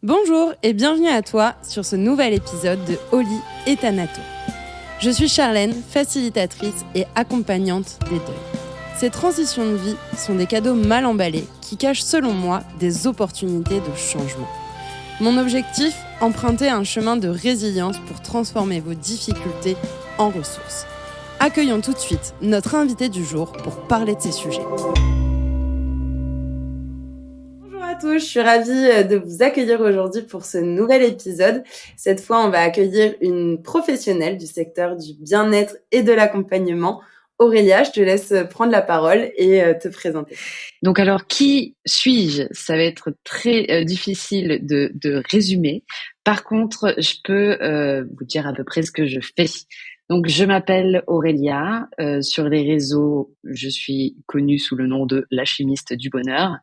Bonjour et bienvenue à toi sur ce nouvel épisode de Oli et Thanato. Je suis Charlène, facilitatrice et accompagnante des deuils. Ces transitions de vie sont des cadeaux mal emballés qui cachent selon moi des opportunités de changement. Mon objectif, emprunter un chemin de résilience pour transformer vos difficultés en ressources. Accueillons tout de suite notre invité du jour pour parler de ces sujets. Bonjour à tous, je suis ravie de vous accueillir aujourd'hui pour ce nouvel épisode. Cette fois, on va accueillir une professionnelle du secteur du bien-être et de l'accompagnement. Aurélia, je te laisse prendre la parole et te présenter. Donc alors, qui suis-je? Ça va être très difficile de résumer. Par contre, je peux vous dire à peu près ce que je fais. Donc, je m'appelle Aurélia. Sur les réseaux, je suis connue sous le nom de la chimiste du bonheur.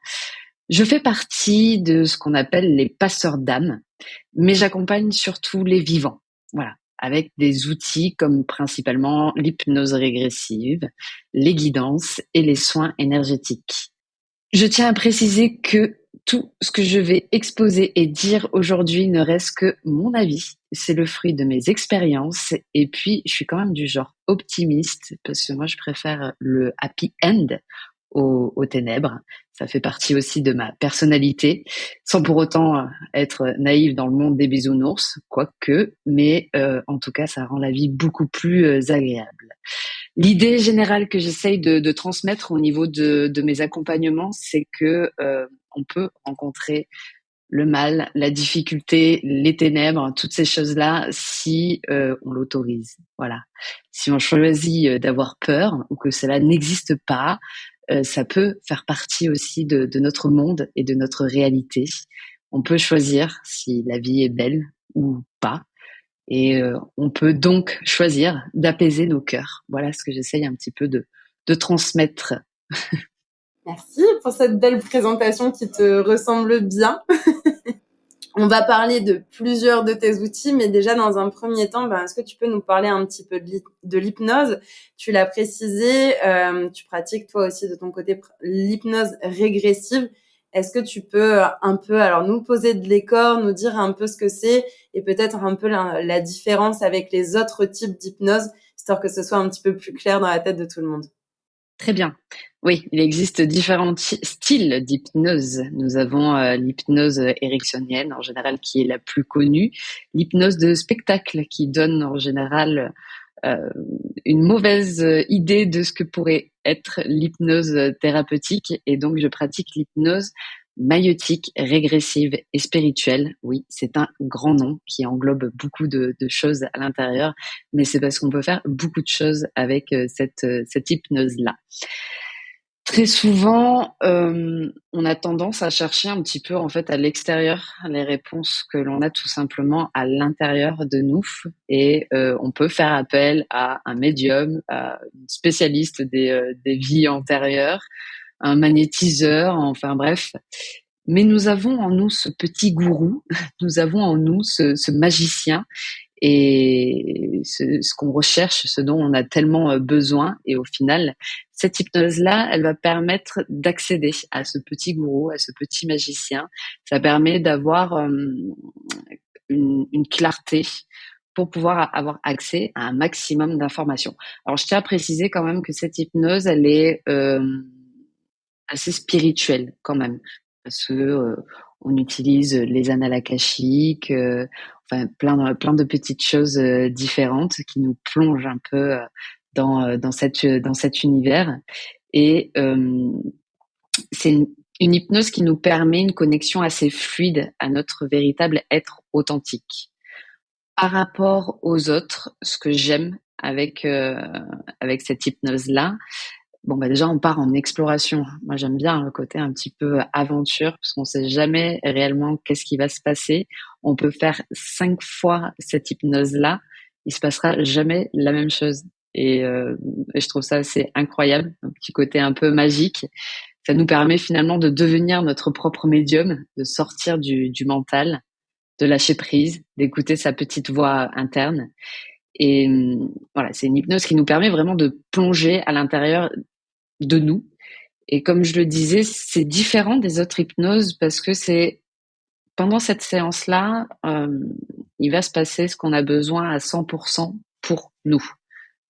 Je fais partie de ce qu'on appelle les passeurs d'âme, mais j'accompagne surtout les vivants. Voilà, avec des outils comme principalement l'hypnose régressive, les guidances et les soins énergétiques. Je tiens à préciser que tout ce que je vais exposer et dire aujourd'hui ne reste que mon avis. C'est le fruit de mes expériences et puis je suis quand même du genre optimiste parce que moi je préfère le happy end aux ténèbres. Ça fait partie aussi de ma personnalité, sans pour autant être naïve dans le monde des bisounours, quoique, mais en tout cas ça rend la vie beaucoup plus agréable. L'idée générale que j'essaye de transmettre au niveau de mes accompagnements, c'est que on peut rencontrer le mal, la difficulté, les ténèbres, toutes ces choses-là, si on l'autorise. Voilà. Si on choisit d'avoir peur ou que cela n'existe pas, ça peut faire partie aussi de notre monde et de notre réalité. On peut choisir si la vie est belle ou pas. Et on peut donc choisir d'apaiser nos cœurs. Voilà ce que j'essaye un petit peu de transmettre. Merci pour cette belle présentation qui te ressemble bien. On va parler de plusieurs de tes outils, mais déjà dans un premier temps, est-ce que tu peux nous parler un petit peu de l'hypnose? Tu l'as précisé, tu pratiques toi aussi de ton côté l'hypnose régressive. Est-ce que tu peux un peu, alors nous poser de l'écart, nous dire un peu ce que c'est et peut-être un peu la différence avec les autres types d'hypnose, histoire que ce soit un petit peu plus clair dans la tête de tout le monde. Très bien. Oui, il existe différents styles d'hypnose. Nous avons l'hypnose ericksonienne, en général, qui est la plus connue. L'hypnose de spectacle, qui donne en général euh, une mauvaise idée de ce que pourrait être l'hypnose thérapeutique. Et donc, je pratique l'hypnose maïeutique, régressive et spirituelle. Oui, c'est un grand nom qui englobe beaucoup de choses à l'intérieur, mais c'est parce qu'on peut faire beaucoup de choses avec cette hypnose-là. Très souvent, on a tendance à chercher un petit peu en fait à l'extérieur les réponses que l'on a tout simplement à l'intérieur de nous et on peut faire appel à un médium, à une spécialiste des vies antérieures, un magnétiseur, enfin bref. Mais nous avons en nous ce petit gourou, nous avons en nous ce magicien et ce qu'on recherche, ce dont on a tellement besoin. Et au final, cette hypnose-là, elle va permettre d'accéder à ce petit gourou, à ce petit magicien. Ça permet d'avoir une clarté pour pouvoir avoir accès à un maximum d'informations. Alors, je tiens à préciser quand même que cette hypnose, elle est assez spirituelle quand même, parce que on utilise les annales akashiques, enfin plein de petites choses différentes qui nous plongent un peu dans cet univers. Et c'est une hypnose qui nous permet une connexion assez fluide à notre véritable être authentique. Par rapport aux autres, ce que j'aime avec cette hypnose-là, bon, déjà, on part en exploration. Moi, j'aime bien le côté un petit peu aventure, parce qu'on sait jamais réellement qu'est-ce qui va se passer. On peut faire 5 fois cette hypnose-là, il se passera jamais la même chose. Et je trouve ça assez incroyable, un petit côté un peu magique. Ça nous permet finalement de devenir notre propre médium, de sortir du mental, de lâcher prise, d'écouter sa petite voix interne. Et voilà, c'est une hypnose qui nous permet vraiment de plonger à l'intérieur de nous. Et comme je le disais, c'est différent des autres hypnoses parce que c'est pendant cette séance-là, il va se passer ce qu'on a besoin à 100% pour nous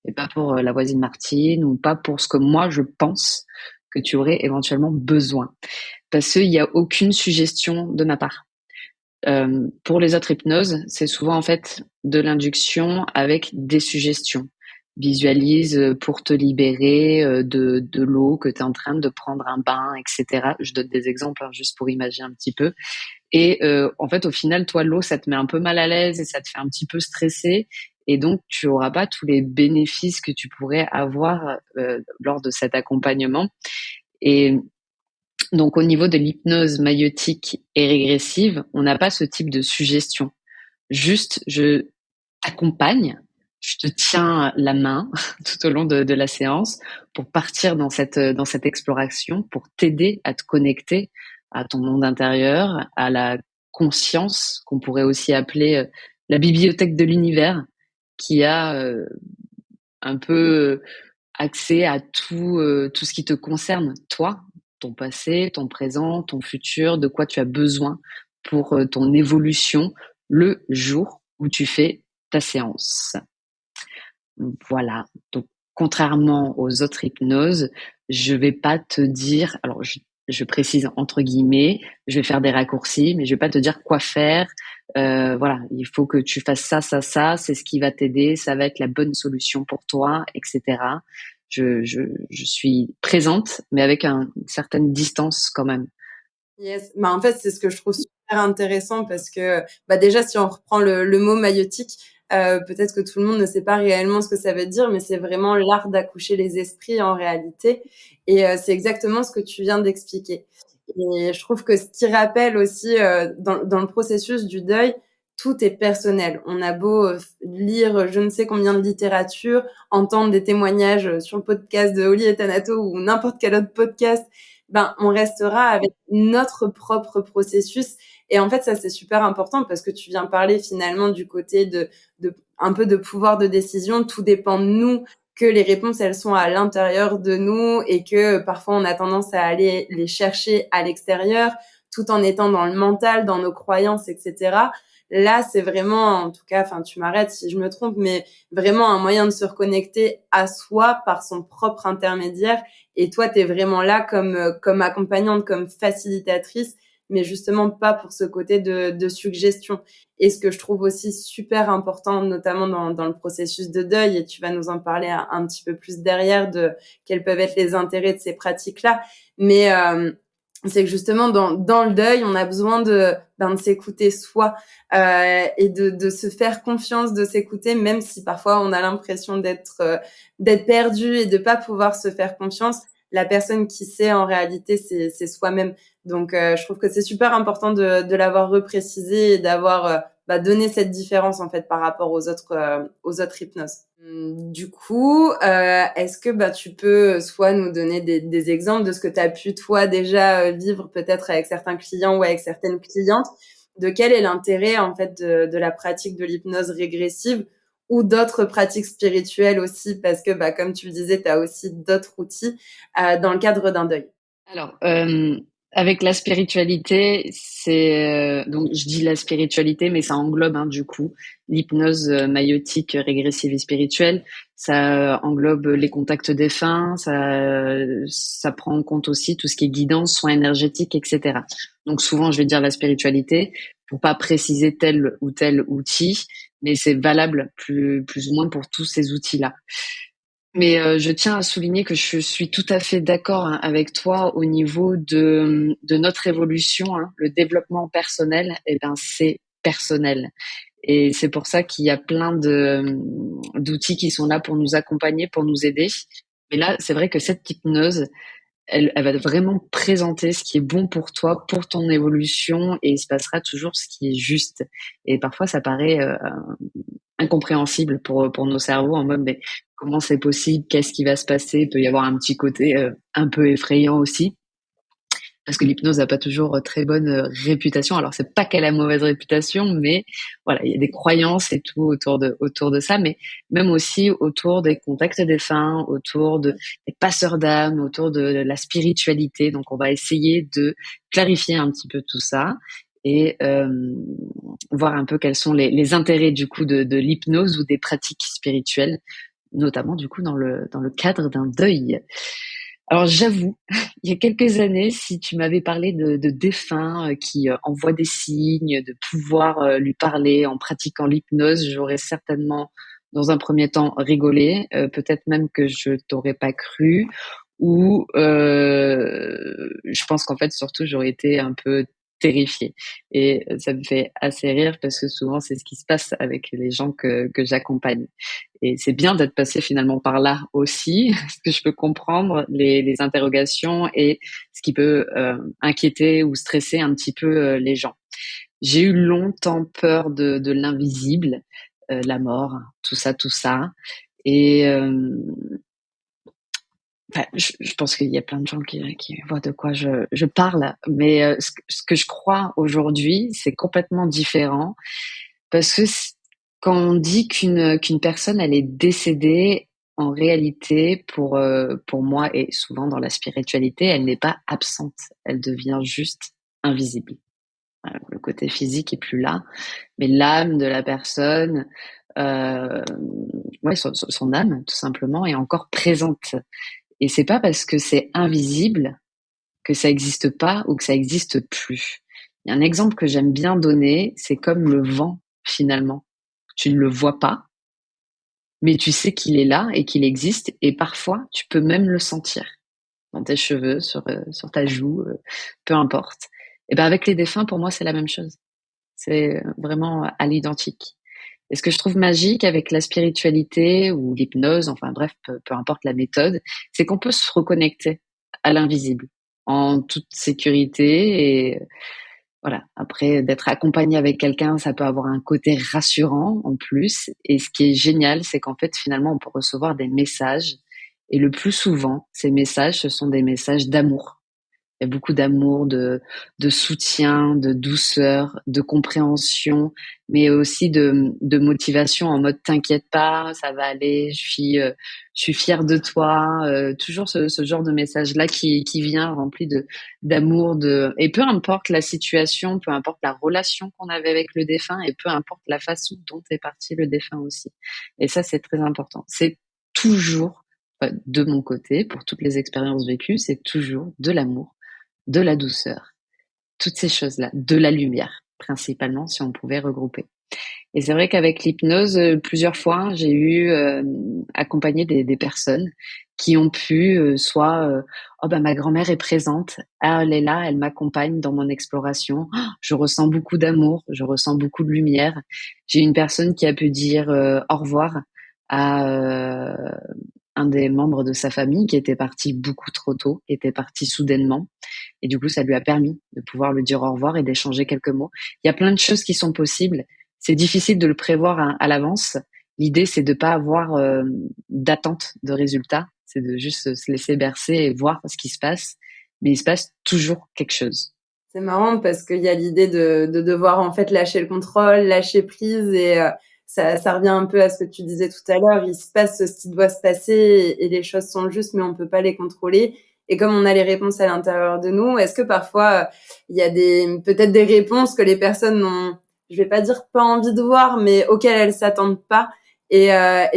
et pas pour la voisine Martine ou pas pour ce que moi je pense que tu aurais éventuellement besoin. Parce qu'il n'y a aucune suggestion de ma part. Pour les autres hypnoses, c'est souvent en fait de l'induction avec des suggestions. Visualise pour te libérer de l'eau, que tu es en train de prendre un bain, etc. Je donne des exemples juste pour imaginer un petit peu. Et en fait, au final, toi, l'eau, ça te met un peu mal à l'aise et ça te fait un petit peu stresser. Et donc, tu auras pas tous les bénéfices que tu pourrais avoir lors de cet accompagnement. Et donc, au niveau de l'hypnose maïeutique et régressive, on n'a pas ce type de suggestion. Juste, je t'accompagne, je te tiens la main tout au long de la séance pour partir dans cette exploration, pour t'aider à te connecter à ton monde intérieur, à la conscience, qu'on pourrait aussi appeler la bibliothèque de l'univers, qui a un peu accès à tout ce qui te concerne, toi, ton passé, ton présent, ton futur, de quoi tu as besoin pour ton évolution le jour où tu fais ta séance. Voilà. Donc, contrairement aux autres hypnoses, je vais pas te dire, alors je précise entre guillemets, je vais faire des raccourcis, mais je vais pas te dire quoi faire. Voilà, il faut que tu fasses ça, ça, ça, c'est ce qui va t'aider, ça va être la bonne solution pour toi, etc. Je suis présente, mais avec une certaine distance quand même. Yes. Bah, en fait, c'est ce que je trouve super intéressant parce que bah, déjà, si on reprend le mot maïeutique, peut-être que tout le monde ne sait pas réellement ce que ça veut dire, mais c'est vraiment l'art d'accoucher les esprits en réalité. Et c'est exactement ce que tu viens d'expliquer. Et je trouve que ce qui rappelle aussi dans le processus du deuil, tout est personnel. On a beau lire je ne sais combien de littérature, entendre des témoignages sur le podcast de Oli et Thanato ou n'importe quel autre podcast, ben on restera avec notre propre processus. Et en fait, ça c'est super important parce que tu viens parler finalement du côté de un peu de pouvoir de décision. Tout dépend de nous, que les réponses elles sont à l'intérieur de nous et que parfois on a tendance à aller les chercher à l'extérieur, tout en étant dans le mental, dans nos croyances, etc. Là, c'est vraiment, en tout cas, enfin, tu m'arrêtes si je me trompe, mais vraiment un moyen de se reconnecter à soi par son propre intermédiaire. Et toi, tu es vraiment là comme accompagnante, comme facilitatrice, mais justement pas pour ce côté de suggestion. Et ce que je trouve aussi super important, notamment dans le processus de deuil, et tu vas nous en parler un petit peu plus derrière de quels peuvent être les intérêts de ces pratiques-là, mais c'est que justement dans le deuil, on a besoin de s'écouter soi et de se faire confiance, de s'écouter, même si parfois on a l'impression d'être perdu et de pas pouvoir se faire confiance. La personne qui sait en réalité, c'est soi-même. Donc, je trouve que c'est super important de l'avoir reprécisé et d'avoir donné cette différence en fait par rapport aux autres hypnoses. Du coup, est-ce que tu peux soit nous donner des exemples de ce que tu as pu toi déjà vivre peut-être avec certains clients ou avec certaines clientes, de quel est l'intérêt en fait de la pratique de l'hypnose régressive ou d'autres pratiques spirituelles aussi, parce que comme tu le disais, tu as aussi d'autres outils dans le cadre d'un deuil. Alors, avec la spiritualité, c'est donc je dis la spiritualité, mais ça englobe du coup l'hypnose maïeutique régressive et spirituelle. Ça englobe les contacts défunts, ça prend en compte aussi tout ce qui est guidance, soins énergétiques, etc. Donc souvent, je vais dire la spiritualité pour pas préciser tel ou tel outil, mais c'est valable plus ou moins pour tous ces outils-là. Mais je tiens à souligner que je suis tout à fait d'accord avec toi au niveau de notre évolution. Le développement personnel, c'est personnel. Et c'est pour ça qu'il y a plein d'outils qui sont là pour nous accompagner, pour nous aider. Mais là, c'est vrai que cette hypnose, elle va vraiment présenter ce qui est bon pour toi, pour ton évolution, et il se passera toujours ce qui est juste. Et parfois, ça paraît incompréhensible pour nos cerveaux en mode mais comment c'est possible, qu'est-ce qui va se passer, il peut y avoir un petit côté un peu effrayant aussi parce que l'hypnose n'a pas toujours très bonne réputation. Alors c'est pas qu'elle a mauvaise réputation, mais voilà, il y a des croyances et tout autour de ça, mais même aussi autour des contacts défunts, autour des passeurs d'âme, autour de la spiritualité. Donc on va essayer de clarifier un petit peu tout ça et voir un peu quels sont les intérêts du coup de l'hypnose ou des pratiques spirituelles, notamment du coup dans le cadre d'un deuil. Alors j'avoue, il y a quelques années, si tu m'avais parlé de défunts qui envoient des signes, de pouvoir lui parler en pratiquant l'hypnose, j'aurais certainement, dans un premier temps, rigolé, peut-être même que je t'aurais pas cru, ou je pense qu'en fait, surtout, j'aurais été un peu terrifiée. Et ça me fait assez rire parce que souvent, c'est ce qui se passe avec les gens que j'accompagne. Et c'est bien d'être passé finalement par là aussi, parce que je peux comprendre les interrogations et ce qui peut inquiéter ou stresser un petit peu les gens. J'ai eu longtemps peur de l'invisible, la mort, tout ça, tout ça. Et enfin, je pense qu'il y a plein de gens qui voient de quoi je parle, mais ce que je crois aujourd'hui, c'est complètement différent parce que quand on dit qu'une personne elle est décédée, en réalité, pour moi et souvent dans la spiritualité, elle n'est pas absente, elle devient juste invisible. Voilà, le côté physique est plus là, mais l'âme de la personne, euh, ouais, son âme tout simplement est encore présente. Et c'est pas parce que c'est invisible que ça existe pas ou que ça existe plus. Il y a un exemple que j'aime bien donner, c'est comme le vent finalement. Tu ne le vois pas, mais tu sais qu'il est là et qu'il existe et parfois tu peux même le sentir dans tes cheveux, sur ta joue, peu importe. Et ben avec les défunts, pour moi, c'est la même chose. C'est vraiment à l'identique. Et ce que je trouve magique avec la spiritualité ou l'hypnose, enfin bref, peu importe la méthode, c'est qu'on peut se reconnecter à l'invisible en toute sécurité. Et voilà, après d'être accompagné avec quelqu'un, ça peut avoir un côté rassurant en plus. Et ce qui est génial, c'est qu'en fait, finalement, on peut recevoir des messages. Et le plus souvent, ces messages, ce sont des messages d'amour. Il y a beaucoup d'amour, de soutien, de douceur, de compréhension, mais aussi de motivation en mode t'inquiète pas, ça va aller, je suis fière de toi. Toujours ce genre de message-là qui vient rempli d'amour, et peu importe la situation, peu importe la relation qu'on avait avec le défunt, et peu importe la façon dont est parti le défunt aussi. Et ça, c'est très important. C'est toujours, de mon côté, pour toutes les expériences vécues, c'est toujours de l'amour, de la douceur, toutes ces choses-là, de la lumière, principalement, si on pouvait regrouper. Et c'est vrai qu'avec l'hypnose, plusieurs fois, j'ai eu accompagné des personnes qui ont pu soit oh bah ma grand-mère est présente, ah, elle est là, elle m'accompagne dans mon exploration, oh, je ressens beaucoup d'amour, je ressens beaucoup de lumière. J'ai une personne qui a pu dire au revoir à un des membres de sa famille qui était parti beaucoup trop tôt, qui était parti soudainement. Et du coup, ça lui a permis de pouvoir lui dire au revoir et d'échanger quelques mots. Il y a plein de choses qui sont possibles. C'est difficile de le prévoir à l'avance. L'idée, c'est de pas avoir d'attente de résultats. C'est de juste se laisser bercer et voir ce qui se passe. Mais il se passe toujours quelque chose. C'est marrant parce qu'il y a l'idée de devoir en fait lâcher le contrôle, lâcher prise et ça revient un peu à ce que tu disais tout à l'heure. Il se passe ce qui doit se passer et les choses sont justes, mais on peut pas les contrôler. Et comme on a les réponses à l'intérieur de nous, est-ce que parfois il y a peut-être des réponses que les personnes n'ont, je vais pas dire pas envie de voir, mais auxquelles elles s'attendent pas. Et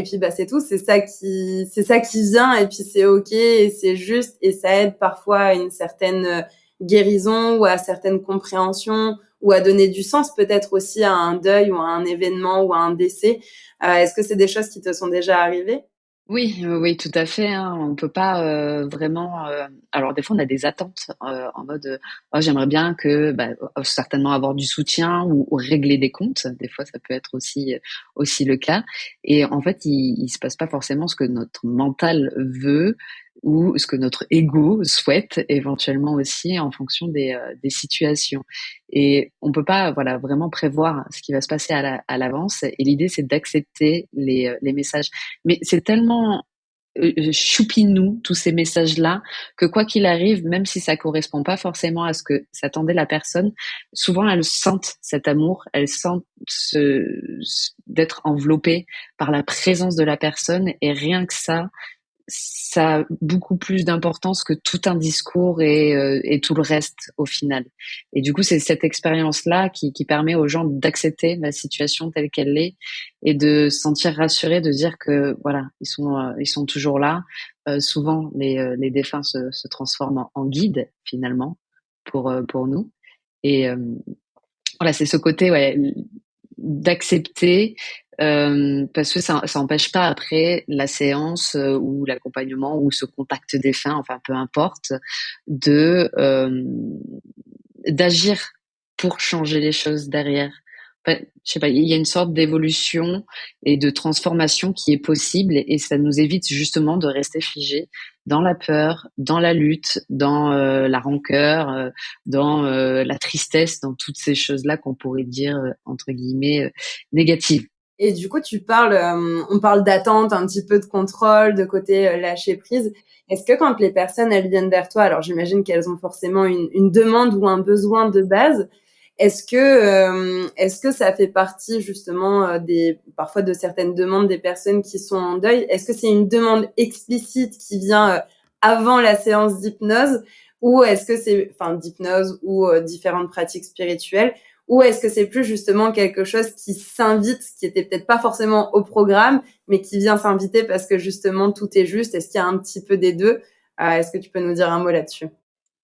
puis bah c'est tout, c'est ça qui vient et puis c'est ok et c'est juste et ça aide parfois à une certaine guérison ou à certaines compréhensions ou à donner du sens peut-être aussi à un deuil ou à un événement ou à un décès. Est-ce que c'est des choses qui te sont déjà arrivées? Oui, oui, tout à fait, hein. On peut pas vraiment. Alors des fois, on a des attentes en mode, oh, j'aimerais bien que, bah, certainement avoir du soutien ou régler des comptes. Des fois, ça peut être aussi le cas. Et en fait, il se passe pas forcément ce que notre mental veut ou ce que notre ego souhaite, éventuellement aussi en fonction des situations. Et on peut pas, voilà, vraiment prévoir ce qui va se passer à l'avance. Et l'idée, c'est d'accepter les messages. Mais c'est tellement choupinou, tous ces messages-là, que quoi qu'il arrive, même si ça correspond pas forcément à ce que s'attendait la personne, souvent elles sentent cet amour, elles sentent d'être enveloppées par la présence de la personne, et rien que ça, ça a beaucoup plus d'importance que tout un discours et tout le reste au final. Et du coup, c'est cette expérience-là qui permet aux gens d'accepter la situation telle qu'elle est et de se sentir rassurés, de dire que voilà, ils sont toujours là. Souvent, les défunts se transforment en guides finalement pour nous. Et voilà, c'est ce côté ouais, d'accepter parce que ça empêche pas après la séance ou l'accompagnement ou ce contact défunt, enfin peu importe, de d'agir pour changer les choses derrière. Enfin, je sais pas, il y a une sorte d'évolution et de transformation qui est possible et ça nous évite justement de rester figé dans la peur, dans la lutte, dans la rancœur, dans la tristesse, dans toutes ces choses-là qu'on pourrait dire entre guillemets négatives. Et du coup, on parle d'attente, un petit peu de contrôle, de côté lâcher prise. Est-ce que quand les personnes, elles viennent vers toi, alors j'imagine qu'elles ont forcément une demande ou un besoin de base, est-ce que ça fait partie justement parfois de certaines demandes des personnes qui sont en deuil? Est-ce que c'est une demande explicite qui vient avant la séance d'hypnose ou est-ce que c'est, enfin, d'hypnose ou différentes pratiques spirituelles? Ou est-ce que c'est plus justement quelque chose qui s'invite, qui était peut-être pas forcément au programme, mais qui vient s'inviter parce que justement tout est juste? Est-ce qu'il y a un petit peu des deux? Est-ce que tu peux nous dire un mot là-dessus?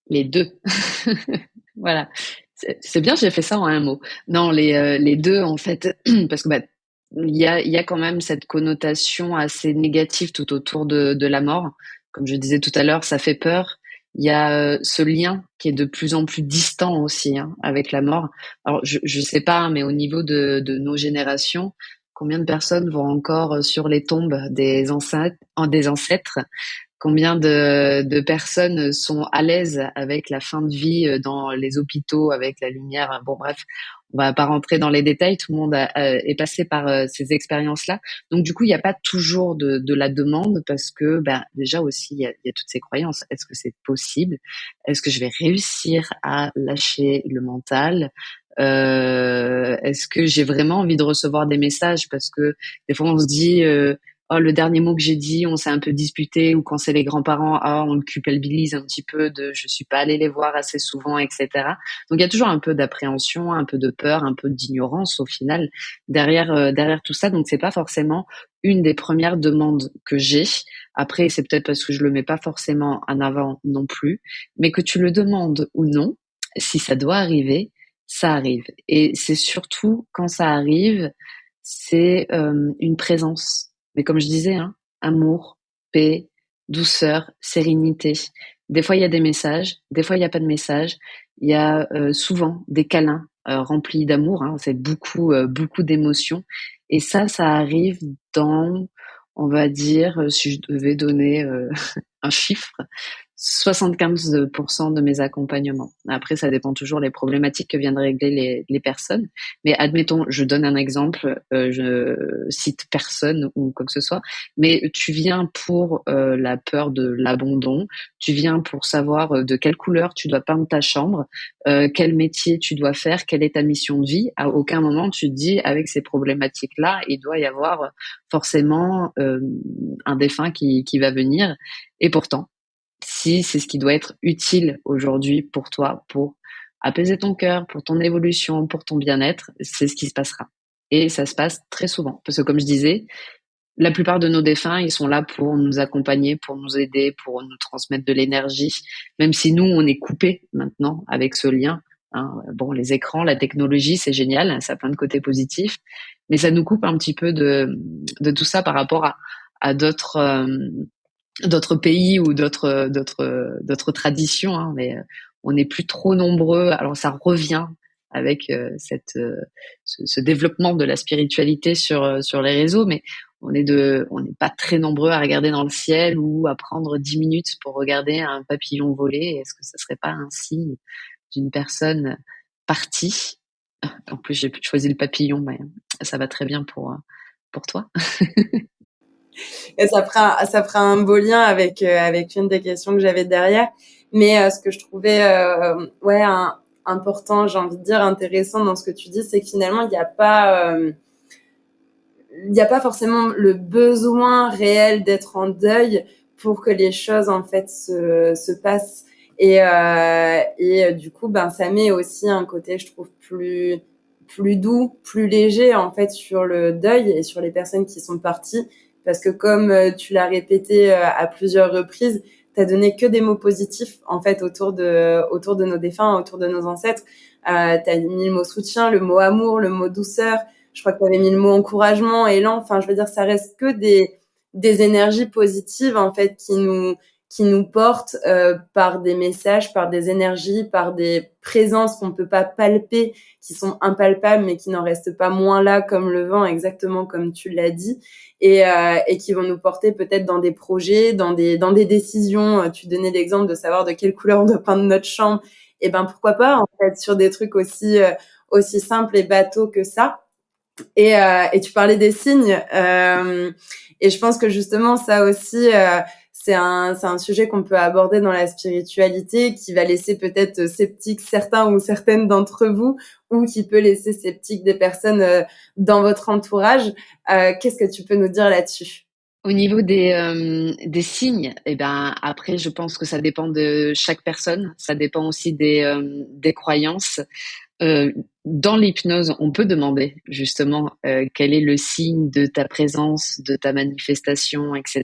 Les deux. Voilà. C'est bien, j'ai fait ça en un mot. Non, les deux en fait, parce que bah, il y a quand même cette connotation assez négative tout autour de la mort. Comme je disais tout à l'heure, ça fait peur. Il y a ce lien qui est de plus en plus distant aussi hein, avec la mort. Alors je sais pas, hein, mais au niveau de nos générations, combien de personnes vont encore sur les tombes des ancêtres combien de personnes sont à l'aise avec la fin de vie dans les hôpitaux, avec la lumière. Bon, bref, on va pas rentrer dans les détails. Tout le monde est passé par ces expériences-là. Donc, du coup, il n'y a pas toujours de la demande parce que, ben, déjà aussi, il y a toutes ces croyances. Est-ce que c'est possible? Est-ce que je vais réussir à lâcher le mental? Est-ce que j'ai vraiment envie de recevoir des messages? Parce que des fois, on se dit oh, le dernier mot que j'ai dit, on s'est un peu disputé, ou quand c'est les grands-parents, ah, on le culpabilise un petit peu de je suis pas allé les voir assez souvent, etc. Donc il y a toujours un peu d'appréhension, un peu de peur, un peu d'ignorance au final derrière tout ça. Donc c'est pas forcément une des premières demandes que j'ai. Après, c'est peut-être parce que je le mets pas forcément en avant non plus, mais que tu le demandes ou non, si ça doit arriver, ça arrive. Et c'est surtout quand ça arrive, c'est une présence mais comme je disais, hein, amour, paix, douceur, sérénité. Des fois, il y a des messages, des fois, il n'y a pas de messages. Il y a souvent des câlins remplis d'amour. Hein, c'est beaucoup d'émotions. Et ça arrive dans, on va dire, si je devais donner un chiffre, 75% de mes accompagnements. Après, ça dépend toujours des problématiques que viennent régler les personnes. Mais admettons, je donne un exemple, je cite personne ou quoi que ce soit, mais tu viens pour la peur de l'abandon, tu viens pour savoir de quelle couleur tu dois peindre ta chambre, quel métier tu dois faire, quelle est ta mission de vie. À aucun moment tu te dis, avec ces problématiques-là, il doit y avoir forcément un défunt qui va venir. Et pourtant, si c'est ce qui doit être utile aujourd'hui pour toi, pour apaiser ton cœur, pour ton évolution, pour ton bien-être, c'est ce qui se passera. Et ça se passe très souvent. Parce que comme je disais, la plupart de nos défunts, ils sont là pour nous accompagner, pour nous aider, pour nous transmettre de l'énergie. Même si nous, on est coupés maintenant avec ce lien. Hein. Bon, les écrans, la technologie, c'est génial, ça a plein de côtés positifs, mais ça nous coupe un petit peu de tout ça par rapport à d'autres pays ou d'autres traditions, hein, mais on n'est plus trop nombreux. Alors ça revient avec ce développement de la spiritualité sur les réseaux, mais on n'est pas très nombreux à regarder dans le ciel ou à prendre 10 minutes pour regarder un papillon voler. Est-ce que ça serait pas un signe d'une personne partie? En plus, j'ai choisi le papillon, mais ça va très bien pour toi. Et ça fera un beau lien avec une des questions que j'avais derrière. Mais ce que je trouvais ouais important, j'ai envie de dire intéressant dans ce que tu dis, c'est que finalement il n'y a pas forcément le besoin réel d'être en deuil pour que les choses en fait se passent. Du coup, ben ça met aussi un côté, je trouve, plus doux, plus léger en fait sur le deuil et sur les personnes qui sont parties, parce que comme tu l'as répété à plusieurs reprises, t'as donné que des mots positifs en fait autour de nos défunts, autour de nos ancêtres. T'as mis le mot soutien, le mot amour, le mot douceur. Je crois que t'avais mis le mot encouragement, élan. Enfin, je veux dire, ça reste que des énergies positives en fait qui nous portent par des messages, par des énergies, par des présences qu'on peut pas palper, qui sont impalpables, mais qui n'en restent pas moins là comme le vent, exactement comme tu l'as dit, et qui vont nous porter peut-être dans des projets, dans des décisions. Tu donnais l'exemple de savoir de quelle couleur on doit peindre notre chambre. Et ben pourquoi pas en fait sur des trucs aussi simples et bateaux que ça. Et tu parlais des signes. Et je pense que justement, ça aussi, c'est un sujet qu'on peut aborder dans la spiritualité, qui va laisser peut-être sceptiques certains ou certaines d'entre vous, ou qui peut laisser sceptiques des personnes dans votre entourage. Qu'est-ce que tu peux nous dire là-dessus? Au niveau des signes, eh ben, après, je pense que ça dépend de chaque personne. Ça dépend aussi des croyances. Dans l'hypnose, on peut demander justement quel est le signe de ta présence, de ta manifestation, etc.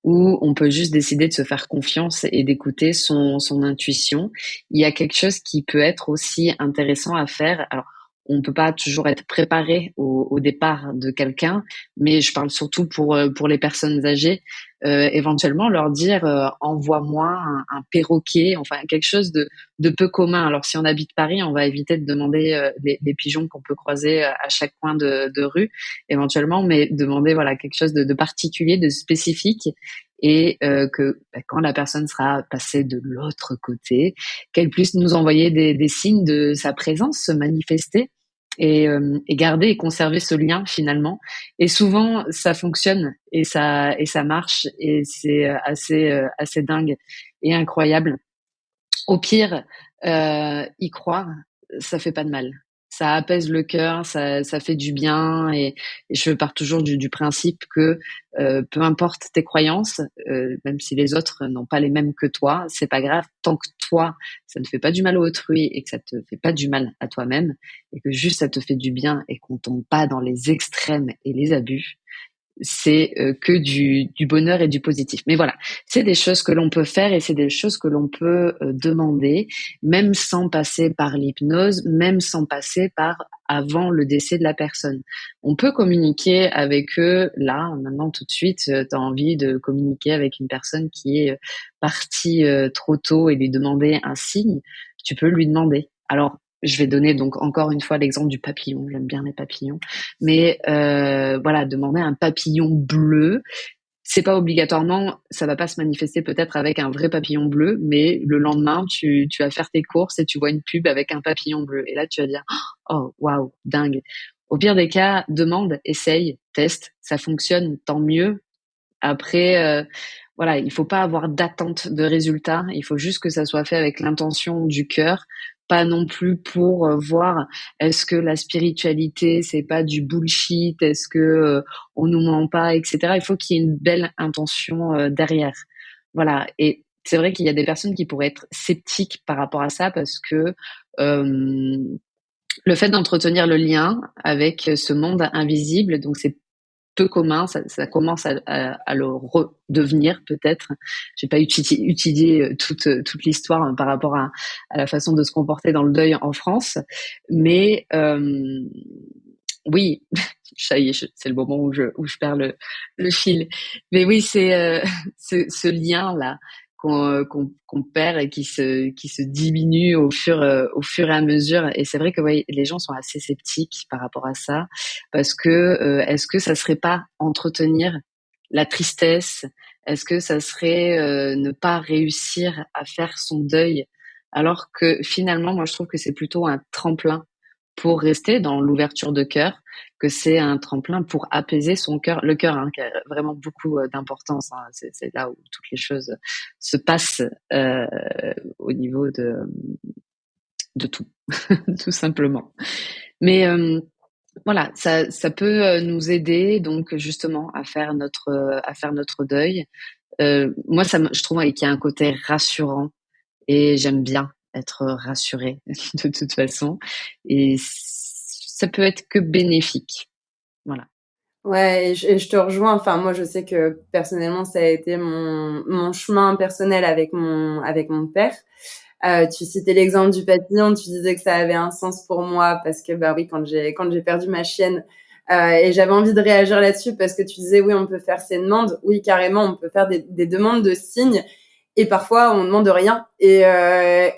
Ou on peut juste décider de se faire confiance et d'écouter son intuition. Il y a quelque chose qui peut être aussi intéressant à faire. Alors, on peut pas toujours être préparé au départ de quelqu'un, mais je parle surtout pour les personnes âgées. Éventuellement leur dire envoie-moi un perroquet, enfin quelque chose de peu commun. Alors si on habite Paris, on va éviter de demander les pigeons qu'on peut croiser à chaque coin de rue, éventuellement, mais demander voilà quelque chose de particulier, de spécifique, et que quand la personne sera passée de l'autre côté, qu'elle puisse nous envoyer des signes de sa présence, se manifester et garder et conserver ce lien finalement. Et souvent, ça fonctionne et ça marche et c'est assez dingue et incroyable. Au pire, y croire, ça fait pas de mal. Ça apaise le cœur, ça fait du bien et je pars toujours du principe que peu importe tes croyances, même si les autres n'ont pas les mêmes que toi, c'est pas grave tant que toi, ça ne fait pas du mal à autrui et que ça te fait pas du mal à toi-même et que juste ça te fait du bien et qu'on tombe pas dans les extrêmes et les abus, c'est que du bonheur et du positif. Mais voilà, c'est des choses que l'on peut faire et c'est des choses que l'on peut demander, même sans passer par l'hypnose, même sans passer par avant le décès de la personne. On peut communiquer avec eux là, maintenant, tout de suite. Tu as envie de communiquer avec une personne qui est partie trop tôt et lui demander un signe, tu peux lui demander. Alors, je vais donner donc encore une fois l'exemple du papillon. J'aime bien les papillons. Mais voilà, demander un papillon bleu, c'est pas obligatoirement, ça va pas se manifester peut-être avec un vrai papillon bleu, mais le lendemain, tu vas faire tes courses et tu vois une pub avec un papillon bleu. Et là, tu vas dire, oh, waouh, dingue. Au pire des cas, demande, essaye, teste, ça fonctionne, tant mieux. Après, voilà, il faut pas avoir d'attente de résultat. Il faut juste que ça soit fait avec l'intention du cœur, pas non plus pour voir est-ce que la spiritualité c'est pas du bullshit, est-ce que on nous ment pas, etc. Il faut qu'il y ait une belle intention derrière. Voilà. Et c'est vrai qu'il y a des personnes qui pourraient être sceptiques par rapport à ça parce que euh, le fait d'entretenir le lien avec ce monde invisible, donc c'est peu commun, ça commence à le redevenir peut-être. J'ai pas étudié toute l'histoire par rapport à la façon de se comporter dans le deuil en France, mais oui, ça y est, c'est le moment où je perds le fil. Mais oui, c'est ce lien là qu'on perd et qui se diminue au fur et à mesure. Et c'est vrai que ouais, les gens sont assez sceptiques par rapport à ça parce que est-ce que ça serait pas entretenir la tristesse? Est-ce que ça serait ne pas réussir à faire son deuil? Alors que finalement, moi, je trouve que c'est plutôt un tremplin pour rester dans l'ouverture de cœur, que c'est un tremplin pour apaiser son cœur, le cœur, hein, qui a vraiment beaucoup d'importance. Hein. C'est là où toutes les choses se passent euh, au niveau de tout, tout simplement. Mais voilà, ça peut nous aider donc justement à faire notre deuil. Moi, je trouve qu'il y a un côté rassurant et j'aime bien être rassurée de toute façon. Et ça peut être que bénéfique. Voilà. Ouais, et je te rejoins. Enfin, moi, je sais que personnellement, ça a été mon chemin personnel avec mon père. Tu citais l'exemple du papillon, tu disais que ça avait un sens pour moi parce que bah oui, quand j'ai perdu ma chienne et j'avais envie de réagir là-dessus parce que tu disais oui, on peut faire ces demandes, oui carrément, on peut faire des demandes de signes et parfois on demande rien et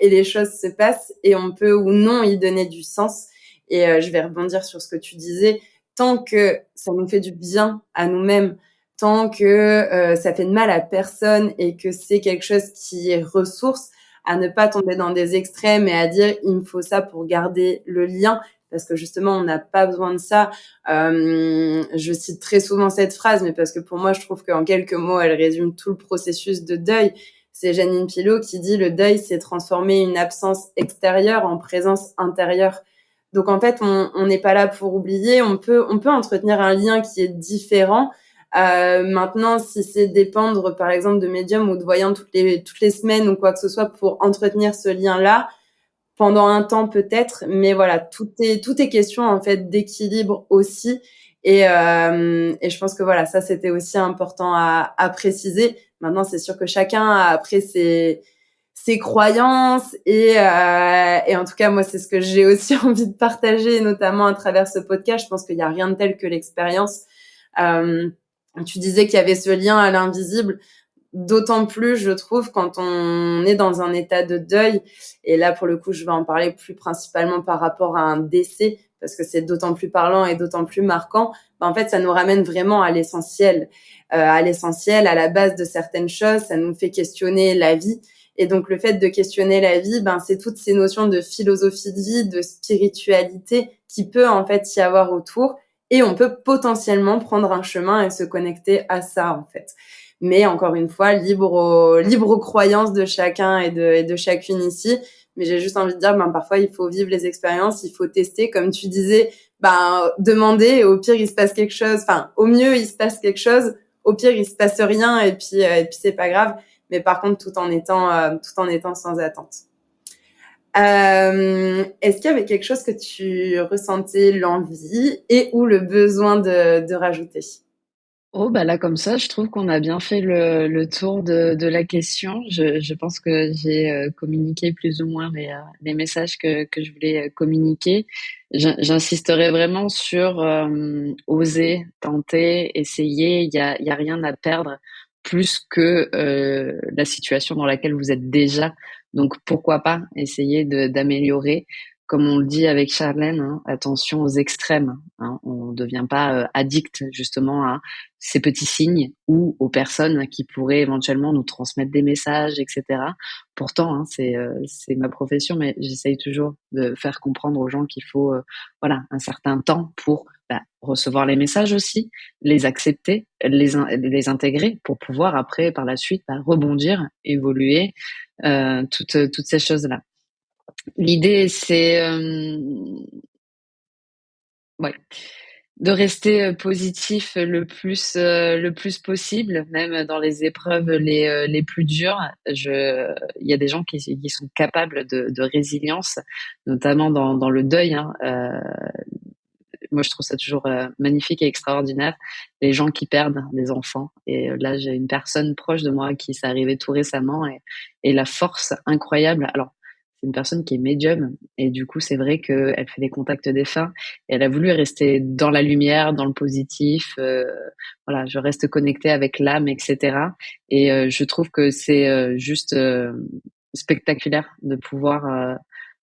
les choses se passent et on peut ou non y donner du sens. Et je vais rebondir sur ce que tu disais. Tant que ça nous fait du bien à nous-mêmes, tant que ça fait de mal à personne et que c'est quelque chose qui est ressource, à ne pas tomber dans des extrêmes et à dire il me faut ça pour garder le lien parce que justement on n'a pas besoin de ça. Je cite très souvent cette phrase, mais parce que pour moi je trouve qu'en quelques mots elle résume tout le processus de deuil. C'est Janine Pilot qui dit le deuil c'est transformer une absence extérieure en présence intérieure. Donc en fait on n'est pas là pour oublier, on peut entretenir un lien qui est différent. Maintenant, si c'est dépendre, par exemple, de médium ou de voyants toutes les semaines ou quoi que ce soit pour entretenir ce lien-là, pendant un temps peut-être, mais voilà, tout est question en fait d'équilibre aussi. Et je pense que voilà, ça c'était aussi important à préciser. Maintenant, c'est sûr que chacun a après ses croyances et en tout cas moi c'est ce que j'ai aussi envie de partager, notamment à travers ce podcast. Je pense qu'il y a rien de tel que l'expérience. Euh, Tu disais qu'il y avait ce lien à l'invisible, d'autant plus, je trouve, quand on est dans un état de deuil. Et là, pour le coup, je vais en parler plus principalement par rapport à un décès, parce que c'est d'autant plus parlant et d'autant plus marquant. En fait, ça nous ramène vraiment à l'essentiel, à la base de certaines choses. Ça nous fait questionner la vie. Et donc, le fait de questionner la vie, c'est toutes ces notions de philosophie de vie, de spiritualité qui peut en fait y avoir autour. Et on peut potentiellement prendre un chemin et se connecter à ça, en fait. Mais encore une fois, libre aux croyances de chacun et de chacune ici. Mais j'ai juste envie de dire, parfois, il faut vivre les expériences, il faut tester. Comme tu disais, demander, et au pire, il se passe quelque chose. Enfin, au mieux, il se passe quelque chose. Au pire, il se passe rien, et puis c'est pas grave. Mais par contre, tout en étant sans attente. Est-ce qu'il y avait quelque chose que tu ressentais l'envie et ou le besoin de rajouter? Oh, bah là, comme ça, je trouve qu'on a bien fait le tour de la question. Je pense que j'ai communiqué plus ou moins les messages que je voulais communiquer. J'insisterai vraiment sur oser, tenter, essayer. Il y a rien à perdre plus que la situation dans laquelle vous êtes déjà. Donc, pourquoi pas essayer d'améliorer. Comme on le dit avec Charlène, hein, attention aux extrêmes. Hein. On ne devient pas addict justement à ces petits signes ou aux personnes qui pourraient éventuellement nous transmettre des messages, etc. Pourtant, hein, c'est ma profession, mais j'essaye toujours de faire comprendre aux gens qu'il faut voilà un certain temps pour recevoir les messages aussi, les accepter, les intégrer pour pouvoir après par la suite rebondir, évoluer, toutes ces choses-là. L'idée, c'est ouais, de rester positif le plus possible, même dans les épreuves les plus dures. Il y a des gens qui sont capables de résilience, notamment dans le deuil. Hein. Moi, je trouve ça toujours magnifique et extraordinaire, les gens qui perdent des enfants. Et là, j'ai une personne proche de moi qui s'est arrivée tout récemment et la force incroyable. Alors, c'est une personne qui est médium et du coup, c'est vrai qu'elle fait des contacts défunts et elle a voulu rester dans la lumière, dans le positif. Voilà, je reste connectée avec l'âme, etc. Et je trouve que c'est juste spectaculaire de pouvoir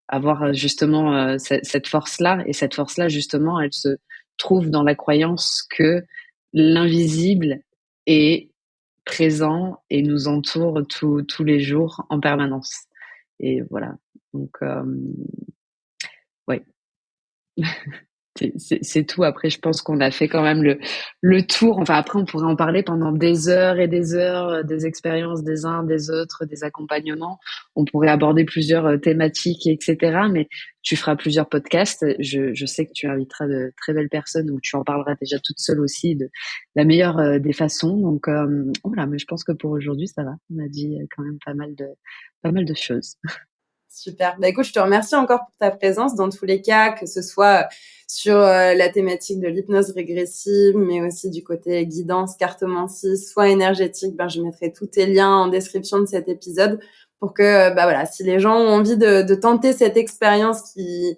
avoir justement cette force-là. Et cette force-là, justement, elle se trouve dans la croyance que l'invisible est présent et nous entoure tous les jours en permanence. Et voilà. Donc, ouais. C'est tout. Après, je pense qu'on a fait quand même le tour. Enfin, après, on pourrait en parler pendant des heures et des heures, des expériences des uns, des autres, des accompagnements. On pourrait aborder plusieurs thématiques, etc. Mais tu feras plusieurs podcasts. Je sais que tu inviteras de très belles personnes où tu en parleras déjà toute seule aussi de la meilleure des façons. Donc, voilà. Mais je pense que pour aujourd'hui, ça va. On a dit quand même pas mal de choses. Super. Bah, écoute, je te remercie encore pour ta présence dans tous les cas, que ce soit sur la thématique de l'hypnose régressive, mais aussi du côté guidance, cartomancie, soins énergétiques. Ben, je mettrai tous tes liens en description de cet épisode pour que, bah voilà, si les gens ont envie de tenter cette expérience qui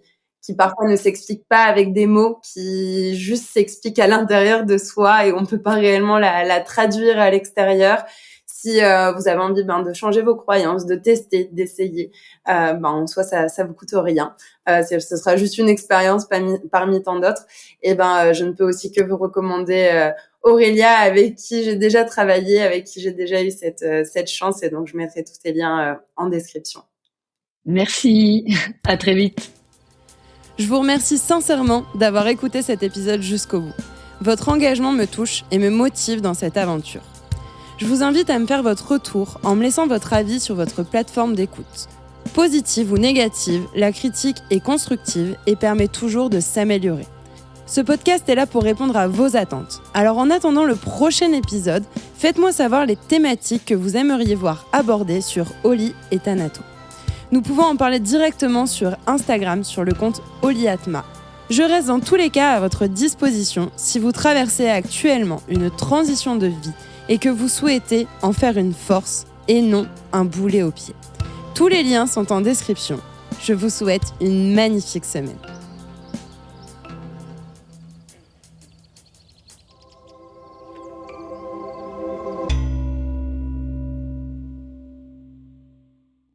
parfois ne s'explique pas avec des mots, qui juste s'explique à l'intérieur de soi et on peut pas réellement la traduire à l'extérieur. Si vous avez envie de changer vos croyances, de tester, d'essayer, en soi ça vous coûte rien. Ce sera juste une expérience parmi tant d'autres. Et je ne peux aussi que vous recommander Aurélia, avec qui j'ai déjà travaillé, avec qui j'ai déjà eu cette chance. Et donc je mettrai tous tes liens en description. Merci. À très vite. Je vous remercie sincèrement d'avoir écouté cet épisode jusqu'au bout. Votre engagement me touche et me motive dans cette aventure. Je vous invite à me faire votre retour en me laissant votre avis sur votre plateforme d'écoute. Positive ou négative, la critique est constructive et permet toujours de s'améliorer. Ce podcast est là pour répondre à vos attentes. Alors en attendant le prochain épisode, faites-moi savoir les thématiques que vous aimeriez voir abordées sur Oli et Thanato. Nous pouvons en parler directement sur Instagram sur le compte Oliatma. Je reste dans tous les cas à votre disposition si vous traversez actuellement une transition de vie et que vous souhaitez en faire une force et non un boulet au pied. Tous les liens sont en description. Je vous souhaite une magnifique semaine.